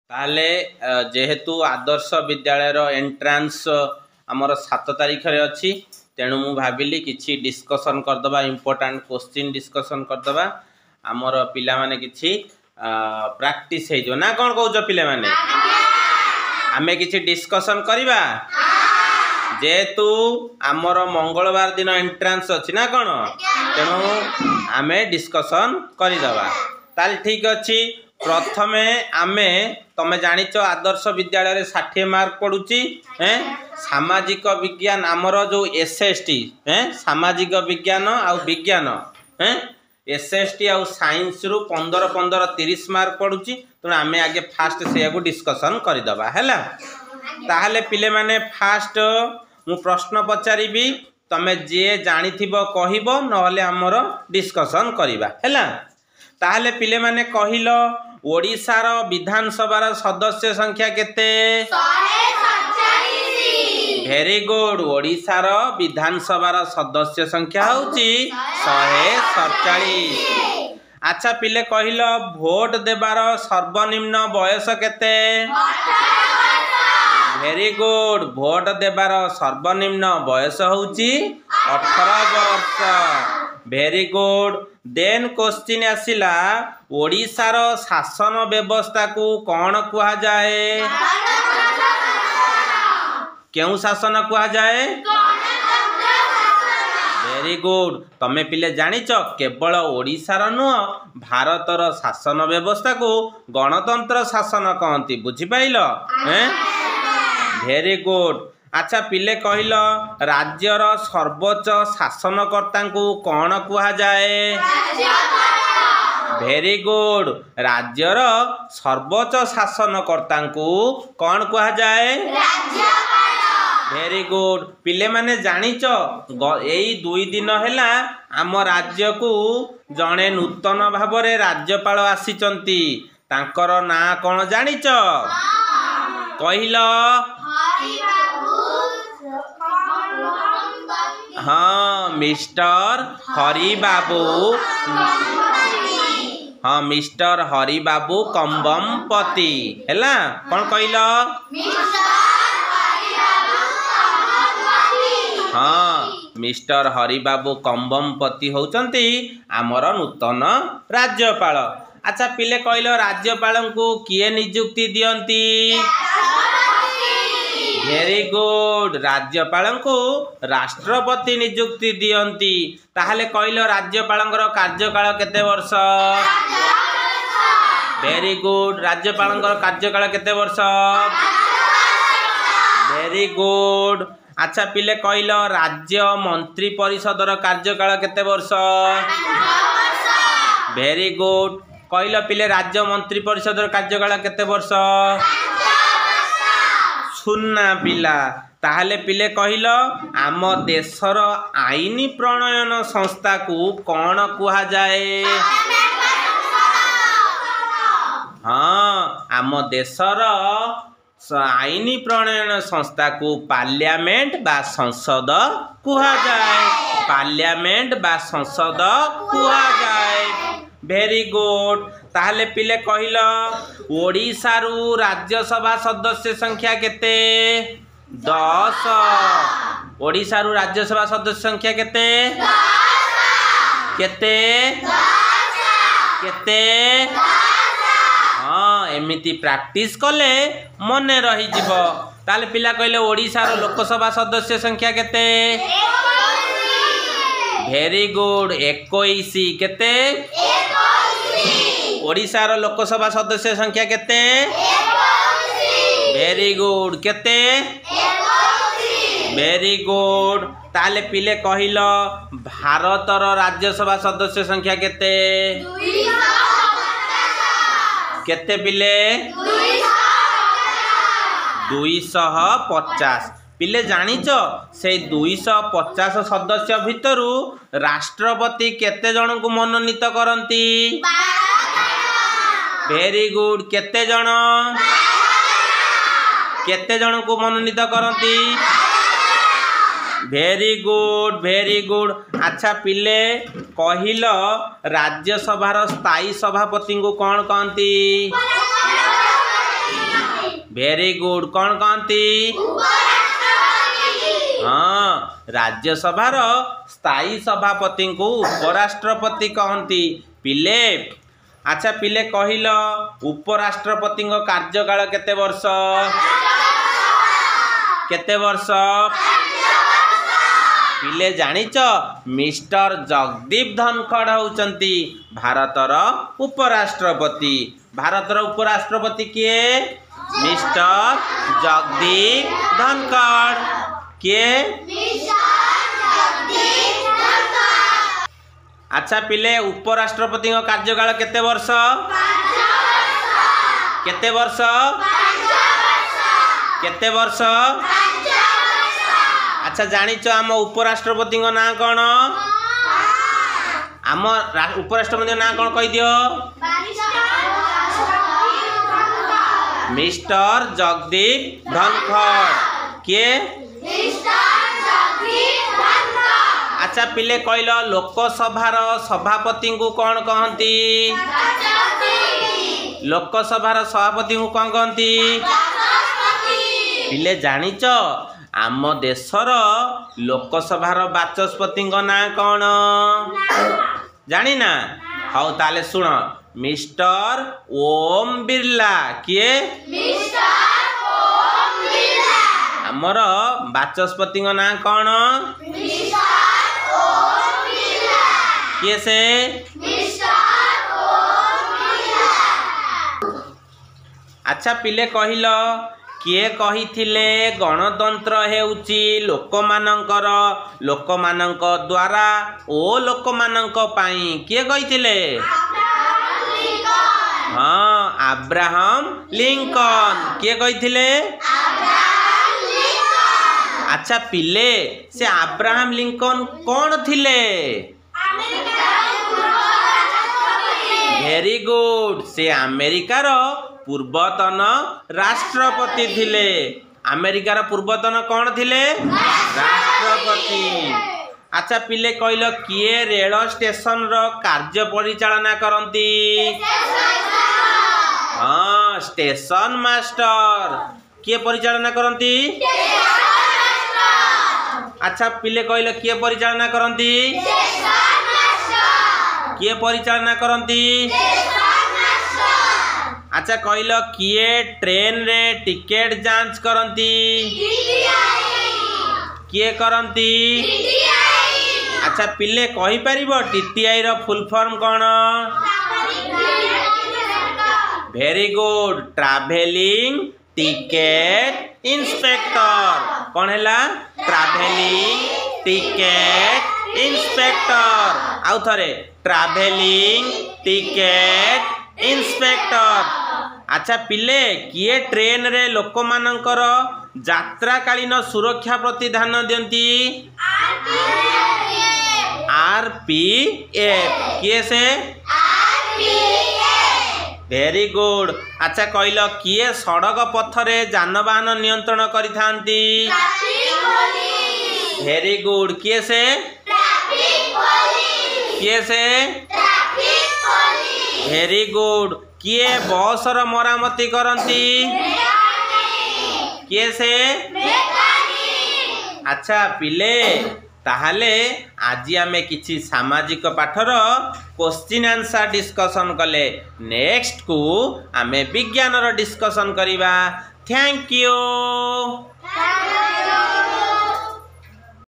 ताले जेहेतु आदर्श विद्यालय एंट्रांस आमर 7 तारीख रे अच्छी तेणु मु भाविली किछि डिस्कशन करदबा इम्पोर्टेंट क्वेश्चन डिस्कशन करदबा आमर पिला माने किछि प्रैक्टिस हे जो ना कोन कहउछ पिला माने आमे किछि डिस्कशन करिबा जेहेतु आमर मंगलवार दिन एंट्रांस अच्छी ना कोन तेणु आमे डिस्कशन करिदबा ताल ठीक अच्छी। प्रथमे आमे तमे जानिच आदर्श विद्यालय 60 मार्क पड़ुची सामाजिक विज्ञान आमर जो एसएसटी सामाजिक विज्ञान आउ विज्ञान एसएसटी आउ साइंस रु 15-15 30 मार्क पड़ुची तो आमे आगे फास्ट से डिस्कशन करदबा हैला। ताहले पिले माने फास्ट मु प्रश्न पचारिबी तमे जे जानिथिबो कहिबो नहले हमर डिस्कशन करिबा हैला। ताहले पिले माने कहिलो ओडिशार विधानसभा सदस्य संख्या केते 147। वेरी गुड ओडिशार विधानसभा सदस्य संख्या होची 147। अच्छा पिले कहिलो भोट देबार सर्वनिम्न बयस केते 18 वेरी गुड भोट देबार सर्वनिम्न बयस होची 18 वर्ष वेरी गुड। देन क्वेश्चन आसिला ओडिशार शासन व्यवस्था को कौन कुहा जाए क्यों शासन कुहा जाए वेरी गुड तमे पिले जानिच केवल ओडिशार नुह भारतर शासन व्यवस्था को गणतंत्र शासन कहती बुझी पाइल वेरी गुड। अच्छा पिले कहिल राज्यर सर्वोच्च शासनकर्ता को कौन कुहा जाए वेरी गुड राज्यर सर्वोच्च शासनकर्ता को कौन कुहा जाए वेरी गुड। पिले माने जानिच एई 2 दिन हैला आम राज्य को जड़े नूतन भावरे राज्यपाल आसीचंती तांकर ना कौन जानिच कहिल हाँ मिस्टर हरि बाबू हाँ मिस्टर हरि बाबू कंबमपति हैला कौन कहिल हाँ मिस्टर हरि बाबू कंबमपति होचंती आमर नूतन राज्यपाल। अच्छा पिले कहिल राज्यपाल को किए नियुक्ति दियंती वेरी गुड राज्यपाल को राष्ट्रपति नियुक्ति दियंती। ताहले कहिलो राज्यपाल कार्यकाल केते वर्ष वेरी गुड राज्यपाल कार्यकाल केते वर्ष वेरी गुड। अच्छा पिले कहिलो राज्य मंत्री परिषदर कार्यकाल केते वर्ष वेरी गुड कहिलो पिले राज्य मंत्री परिषदर कार्यकाल केते वर्ष सुन्ना पिला। ताहले पिले कहिलो आम देशर आईन प्रणयन संस्था को कौन कुहा जाए हाँ आम देशर आईन प्रणयन संस्था को पार्लियामेंट बा संसद कुहा जाए पार्लियामेंट बा संसद कुहा जाए वेरी गुड। ताहले पिले कहिलो ओडिशारू राज्यसभा सदस्य संख्या केते 10 ओडिशारू राज्यसभा सदस्य संख्या केते केते केते हाँ एमिति प्रैक्टिस कले मने रही जिवो। ताले पिला कहिलो ओडिशार लोकसभा सदस्य संख्या केते वेरी गुड 21 केते ओडिशार लोकसभा सदस्य संख्या केते वेरी गुड केते वेरी गुड। ताले पिले कहिलो भारतर राज्यसभा सदस्य संख्या केते केते पिले 250 पिले जानिच से 250 सदस्य भितरु राष्ट्रपति केते जन को मनोनीत करंती वेरी गुड केते जन को मनोनीत करंती वेरी गुड। अच्छा पिले कहिल राज्यसभार स्थायी सभापति को कौन कहती वेरी गुड कौन कहती हाँ राज्यसभार स्थायी सभापति को उपराष्ट्रपति कहती पिले अच्छा पिले कहिल उपराष्ट्रपति कार्यकाल केते वर्ष पिले जानिच मिस्टर जगदीप धनखड़ होउचंती भारतर उपराष्ट्रपति किए मिस्टर जगदीप धनखड़ किए अच्छा पिले उपराष्ट्रपति कार्यकाल केते वर्ष अच्छा जानिच आम उपराष्ट्रपति ना कौन आम उपराष्ट्रपति ना कौन कह दियो मिस्टर जगदीप धनखड़ किए अच्छा पिले कहल लोकसभार सभापति को कौन कहती लोकसभार सभापति को कौन कहती पिले जानिच आम देशर लोकसभार बाचस्पति ना कौन जानी ना हाँ ताले सुन मिस्टर ओम बिरला किए आमर बाचस्पति ना कौन किए से अच्छा पिले कहिल किए कहिथिले गणतंत्र हेउची लोकमानंक द्वारा ओ लोकमानंक पाई किए कहिथिले हाँ अब्राहम लिंकन किए कहिथिले अच्छा पिले से अब्राहम लिंकन कौन थिले वेरी गुड से अमेरिकार पूर्वतन राष्ट्रपति थिले अमेरिकार पूर्वतन कौन थिले राष्ट्रपति अच्छा पिले कहल किए रेल स्टेशन रो कार्य परिचालना करती हाँ स्टेशन मास्टर किए परिचालना करती अच्छा पिले कहल किए परिचालना करती किए परिचालना करती अच्छा कहल किए ट्रेन रे टिकेट जांच करती किए करती अच्छा पिले कहि परिबो टीटीआई रो फुल फॉर्म कौन very good travelling ticket inspector कौन हैला ट्रैवलिंग टिकेट इंस्पेक्टर आउ थरे ट्रैवलिंग टिकेट इंस्पेक्टर अच्छा पिले किए ट्रेन रे लोक मानकर यात्रा कालीन सुरक्षा प्रति ध्यान दियंती आरपीएफ किए से वेरी गुड अच्छा कहल किए सड़क पथरे जानवाहन नियंत्रण करिथांती वेरी गुड किए से वेरी गुड किए बस र मरामती करती किए से अच्छा पिले ताहले आज आमे किछि सामाजिक पाठर क्वेश्चन आंसर डिस्कशन कले नेक्स्ट को आमे विज्ञान रो डिस्कशन करिबा थैंक यू।